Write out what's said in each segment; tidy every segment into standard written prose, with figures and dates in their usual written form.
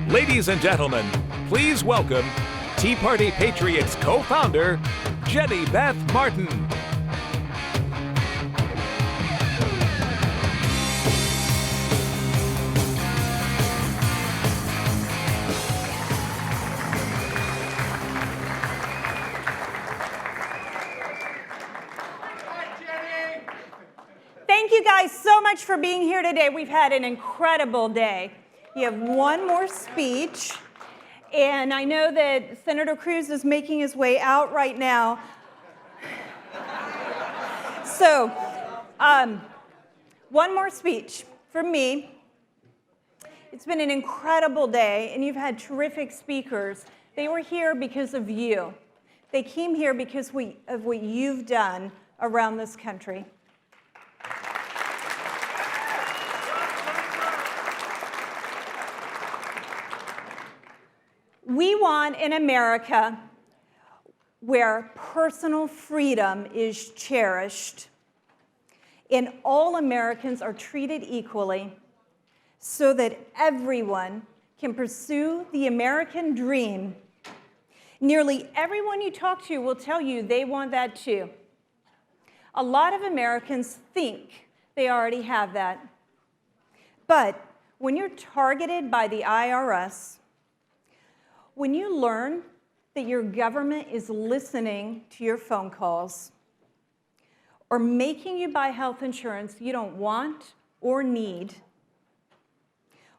Ladies and gentlemen, please welcome Tea Party Patriots co-founder, Jenny Beth Martin. Thank you guys so much for being here today. We've had an incredible day. You have one more speech, and I know that Senator Cruz is making his way out right now. So, one more speech from me. It's been an incredible day, and you've had terrific speakers. They were here because of you. They came here because of what you've done around this country. We want an America where personal freedom is cherished and all Americans are treated equally so that everyone can pursue the American dream. Nearly everyone you talk to will tell you they want that too. A lot of Americans think they already have that. But when you're targeted by the IRS, when you learn that your government is listening to your phone calls or making you buy health insurance you don't want or need,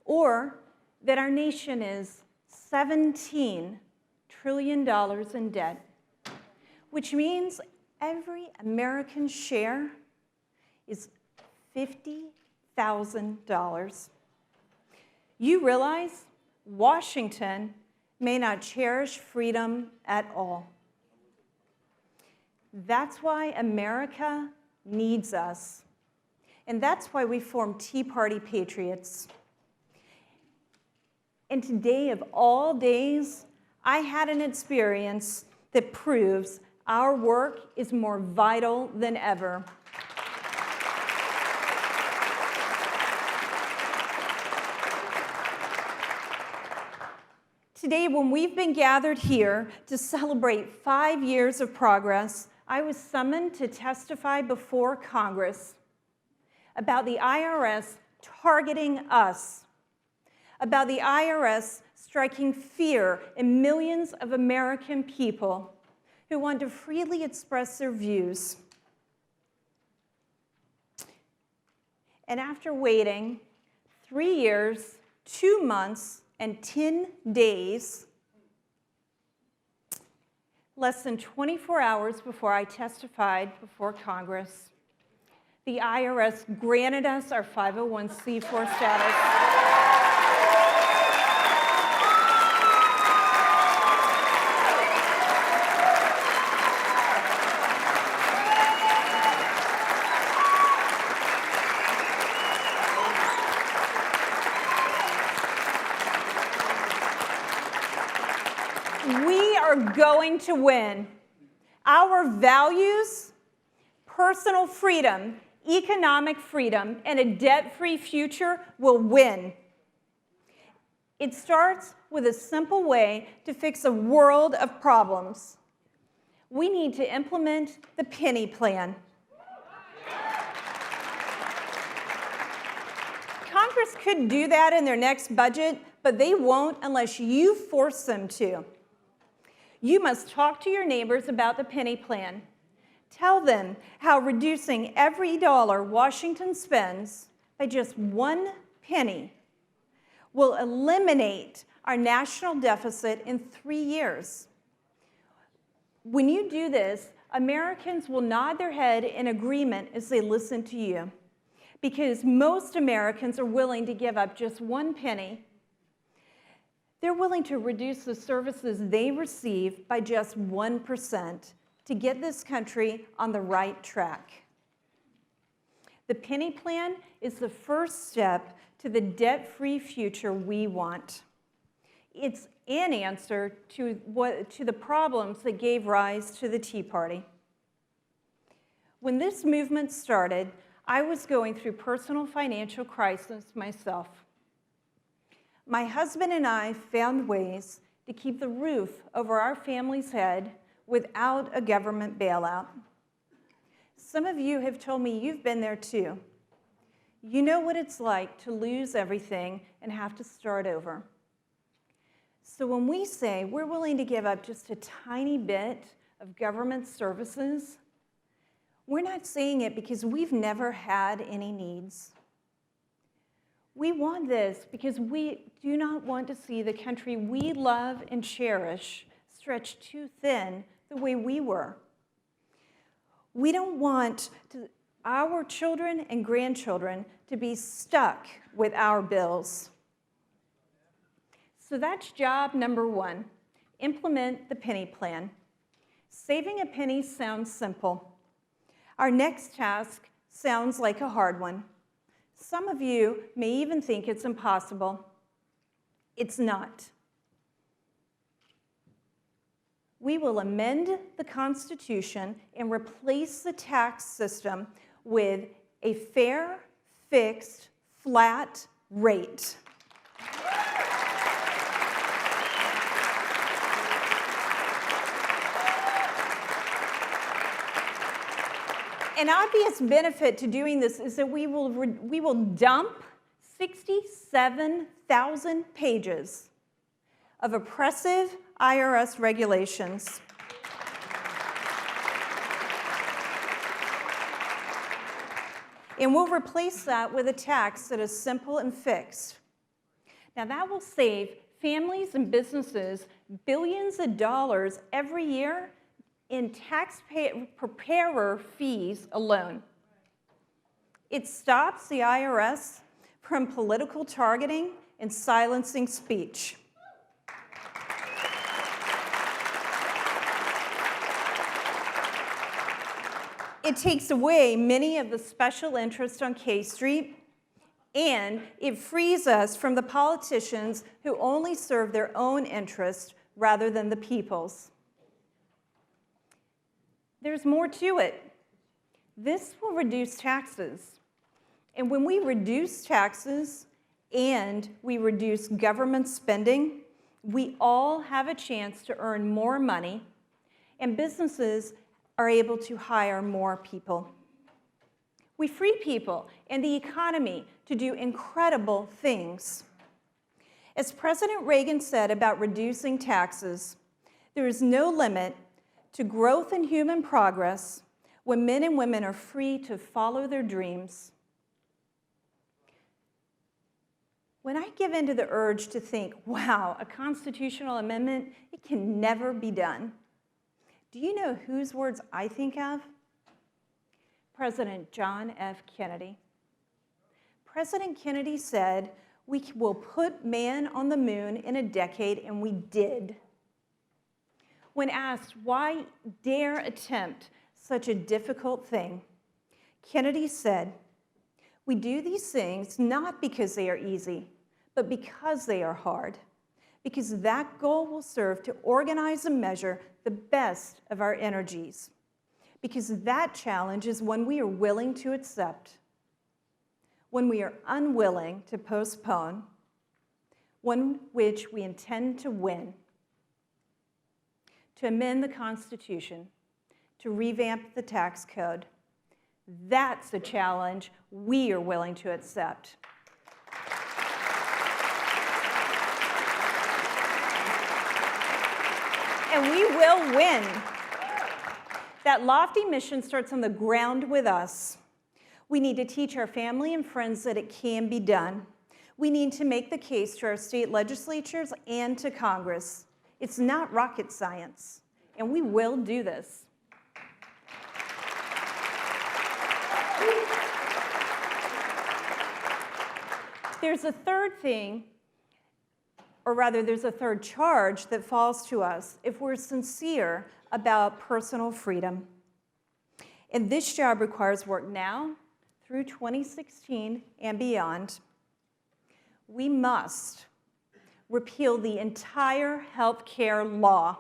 or that our nation is $17 trillion in debt, which means every American share is $50,000. You realize Washington may not cherish freedom at all. That's why America needs us. And that's why we formed Tea Party Patriots. And today, of all days, I had an experience that proves our work is more vital than ever. Today, when we've been gathered here to celebrate 5 years of progress, I was summoned to testify before Congress about the IRS targeting us, about the IRS striking fear in millions of American people who want to freely express their views. And after waiting 3 years, 2 months, and 10 days, less than 24 hours before I testified before Congress, the IRS granted us our 501c4 status. We are going to win. Our values, personal freedom, economic freedom, and a debt-free future will win. It starts with a simple way to fix a world of problems. We need to implement the penny plan. Congress could do that in their next budget, but they won't unless you force them to. You must talk to your neighbors about the penny plan. Tell them how reducing every dollar Washington spends by just 1 penny will eliminate our national deficit in 3 years. When you do this, Americans will nod their head in agreement as they listen to you, because most Americans are willing to give up just 1 penny. They're willing to reduce the services they receive by just 1% to get this country on the right track. The penny plan is the first step to the debt-free future we want. It's an answer to the problems that gave rise to the Tea Party. When this movement started, I was going through personal financial crisis myself. My husband and I found ways to keep the roof over our family's head without a government bailout. Some of you have told me you've been there too. You know what it's like to lose everything and have to start over. So when we say we're willing to give up just a tiny bit of government services, we're not saying it because we've never had any needs. We want this because we do not want to see the country we love and cherish stretched too thin the way we were. We don't want our children and grandchildren to be stuck with our bills. So that's job number one, implement the penny plan. Saving a penny sounds simple. Our next task sounds like a hard one. Some of you may even think it's impossible. It's not. We will amend the Constitution and replace the tax system with a fair, fixed, flat rate. An obvious benefit to doing this is that we will dump 67,000 pages of oppressive IRS regulations. And we'll replace that with a tax that is simple and fixed. Now that will save families and businesses billions of dollars every year in taxpayer preparer fees alone. It stops the IRS from political targeting and silencing speech. It takes away many of the special interests on K Street, and it frees us from the politicians who only serve their own interest rather than the people's. There's more to it. This will reduce taxes. And when we reduce taxes and we reduce government spending, we all have a chance to earn more money, and businesses are able to hire more people. We free people and the economy to do incredible things. As President Reagan said about reducing taxes, there is no limit to growth and human progress when men and women are free to follow their dreams. When I give in to the urge to think, wow, a constitutional amendment, it can never be done, do you know whose words I think of? President John F. Kennedy. President Kennedy said, we will put man on the moon in a decade, and we did. When asked why dare attempt such a difficult thing, Kennedy said, we do these things not because they are easy, but because they are hard, because that goal will serve to organize and measure the best of our energies, because that challenge is one we are willing to accept, one we are unwilling to postpone, one which we intend to win. To amend the Constitution, to revamp the tax code, that's a challenge we are willing to accept. And we will win. That lofty mission starts on the ground with us. We need to teach our family and friends that it can be done. We need to make the case to our state legislatures and to Congress. It's not rocket science, and we will do this. There's a third thing, or rather there's a third charge that falls to us if we're sincere about personal freedom. And this job requires work now through 2016 and beyond. We must repeal the entire health care law.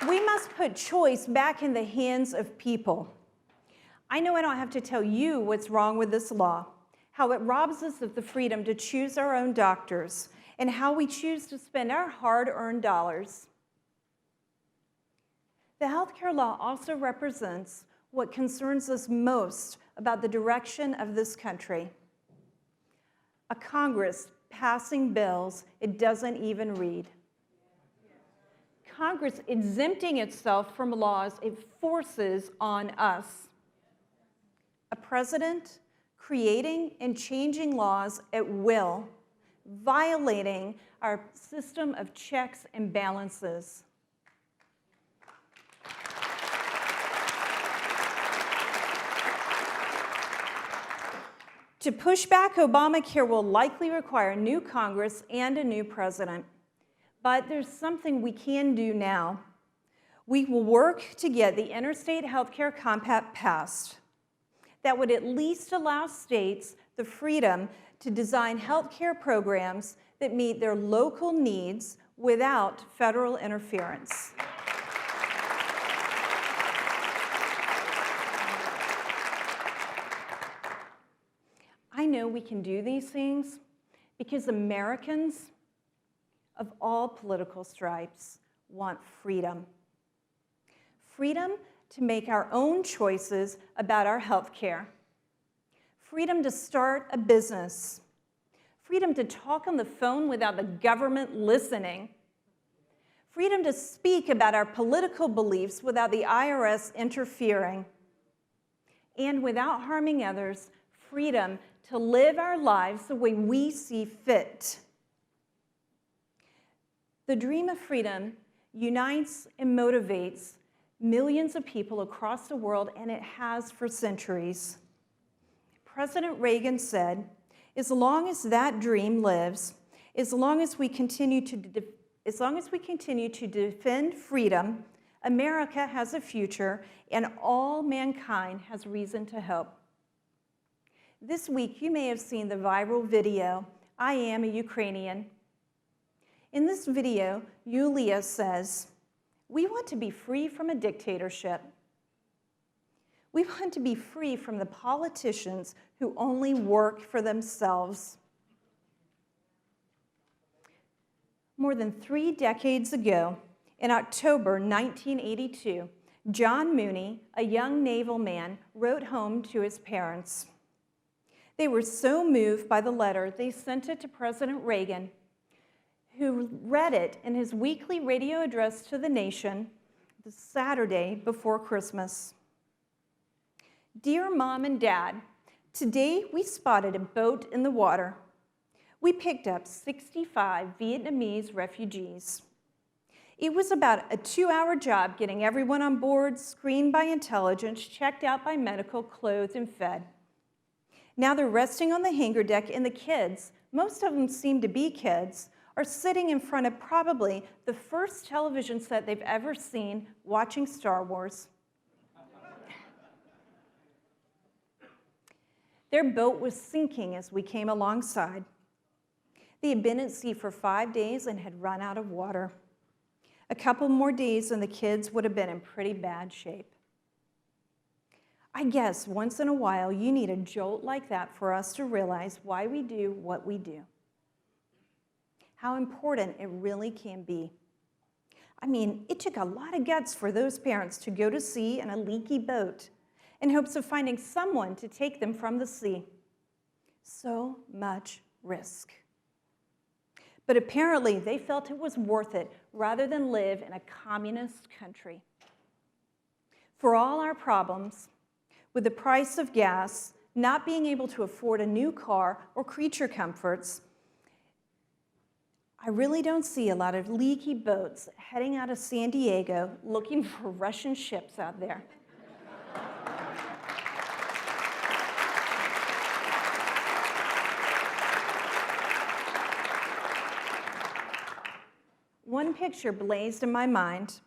We must put choice back in the hands of people. I know I don't have to tell you what's wrong with this law, how it robs us of the freedom to choose our own doctors, and how we choose to spend our hard-earned dollars. The healthcare law also represents what concerns us most about the direction of this country. A Congress passing bills it doesn't even read. Congress exempting itself from laws it forces on us. A president creating and changing laws at will, violating our system of checks and balances. To push back Obamacare will likely require a new Congress and a new president. But there's something we can do now. We will work to get the Interstate Healthcare Compact passed. That would at least allow states the freedom to design healthcare programs that meet their local needs without federal interference. I know we can do these things because Americans of all political stripes want freedom. Freedom to make our own choices about our health care. Freedom to start a business. Freedom to talk on the phone without the government listening. Freedom to speak about our political beliefs without the IRS interfering. And without harming others, freedom to live our lives the way we see fit. The dream of freedom unites and motivates millions of people across the world, and it has for centuries. President Reagan said, as long as that dream lives, as long as we continue to defend freedom, America has a future, and all mankind has reason to hope. This week, you may have seen the viral video, I Am a Ukrainian. In this video, Yulia says, we want to be free from a dictatorship. We want to be free from the politicians who only work for themselves. More than 3 decades ago, in October 1982, John Mooney, a young naval man, wrote home to his parents. They were so moved by the letter, they sent it to President Reagan, who read it in his weekly radio address to the nation the Saturday before Christmas. Dear Mom and Dad, today we spotted a boat in the water. We picked up 65 Vietnamese refugees. It was about a 2-hour job getting everyone on board, screened by intelligence, checked out by medical, clothed, and fed. Now they're resting on the hangar deck, and the kids, most of them seem to be kids, are sitting in front of probably the first television set they've ever seen, watching Star Wars. Their boat was sinking as we came alongside. They had been at sea for 5 days and had run out of water. A couple more days and the kids would have been in pretty bad shape. I guess once in a while you need a jolt like that for us to realize why we do what we do. How important it really can be. I mean, it took a lot of guts for those parents to go to sea in a leaky boat in hopes of finding someone to take them from the sea. So much risk. But apparently they felt it was worth it rather than live in a communist country. For all our problems, with the price of gas, not being able to afford a new car or creature comforts, I really don't see a lot of leaky boats heading out of San Diego looking for Russian ships out there. One picture blazed in my mind.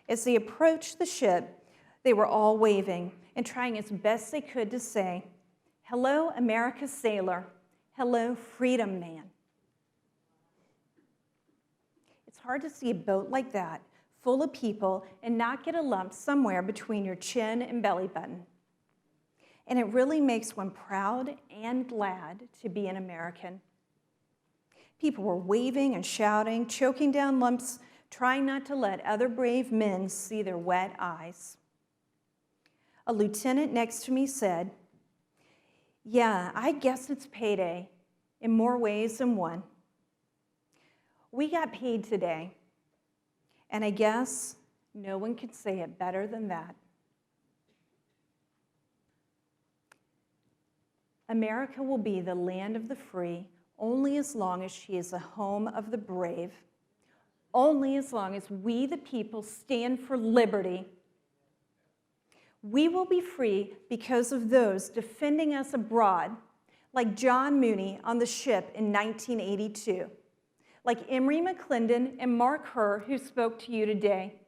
As they approached the ship, they were all waving and trying as best they could to say, "Hello, America sailor. Hello, freedom man." It's hard to see a boat like that full of people and not get a lump somewhere between your chin and belly button. And it really makes one proud and glad to be an American. People were waving and shouting, choking down lumps, trying not to let other brave men see their wet eyes. A lieutenant next to me said, "Yeah, I guess it's payday in more ways than one. We got paid today, and I guess no one could say it better than that." America will be the land of the free only as long as she is a home of the brave, only as long as we, the people, stand for liberty. We will be free because of those defending us abroad, like John Mooney on the ship in 1982, like Emery McClendon and Mark Herr, who spoke to you today.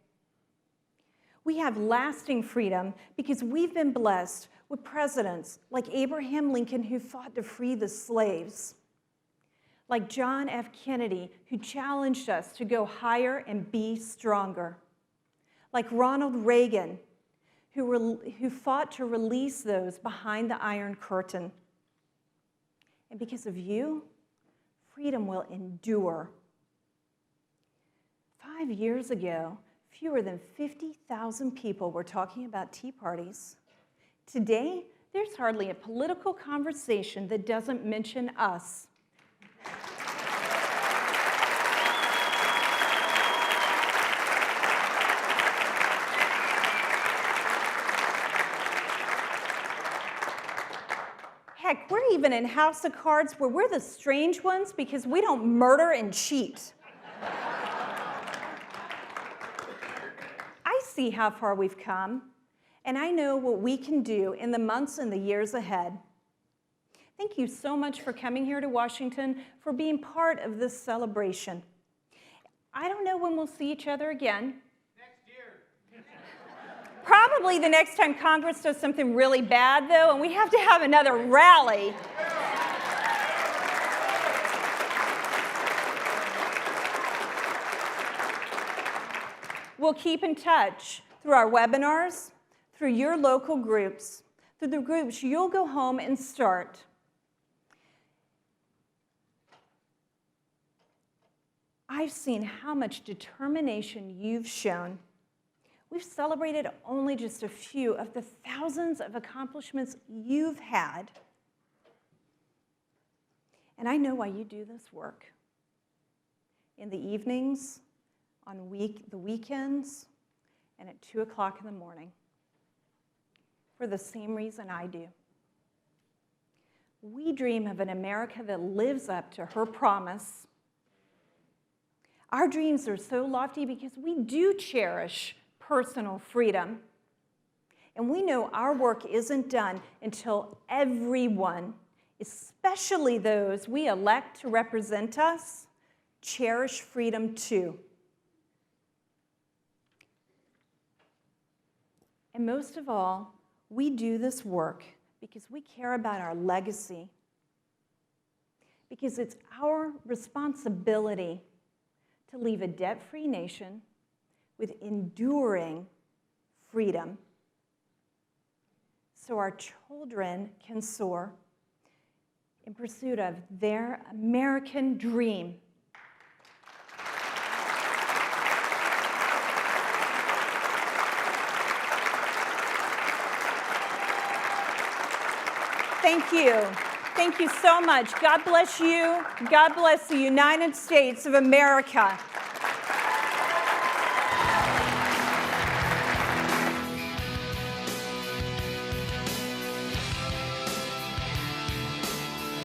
We have lasting freedom because we've been blessed with presidents like Abraham Lincoln, who fought to free the slaves, like John F. Kennedy, who challenged us to go higher and be stronger, like Ronald Reagan, who fought to release those behind the Iron Curtain. And because of you, freedom will endure. 5 years ago, fewer than 50,000 people were talking about tea parties. Today, there's hardly a political conversation that doesn't mention us. Heck, we're even in House of Cards where we're the strange ones because we don't murder and cheat. I see how far we've come, and I know what we can do in the months and the years ahead. Thank you so much for coming here to Washington, for being part of this celebration. I don't know when we'll see each other again. Next year. Probably the next time Congress does something really bad, though, and we have to have another rally. We'll keep in touch through our webinars, through your local groups, through the groups you'll go home and start. I've seen how much determination you've shown. We've celebrated only just a few of the thousands of accomplishments you've had. And I know why you do this work. In the evenings, on the weekends, and at 2 o'clock in the morning. For the same reason I do. We dream of an America that lives up to her promise. Our dreams are so lofty because we do cherish personal freedom. And we know our work isn't done until everyone, especially those we elect to represent us, cherish freedom too. And most of all, we do this work because we care about our legacy, because it's our responsibility to leave a debt-free nation with enduring freedom so our children can soar in pursuit of their American dream. Thank you. Thank you so much. God bless you. God bless the United States of America.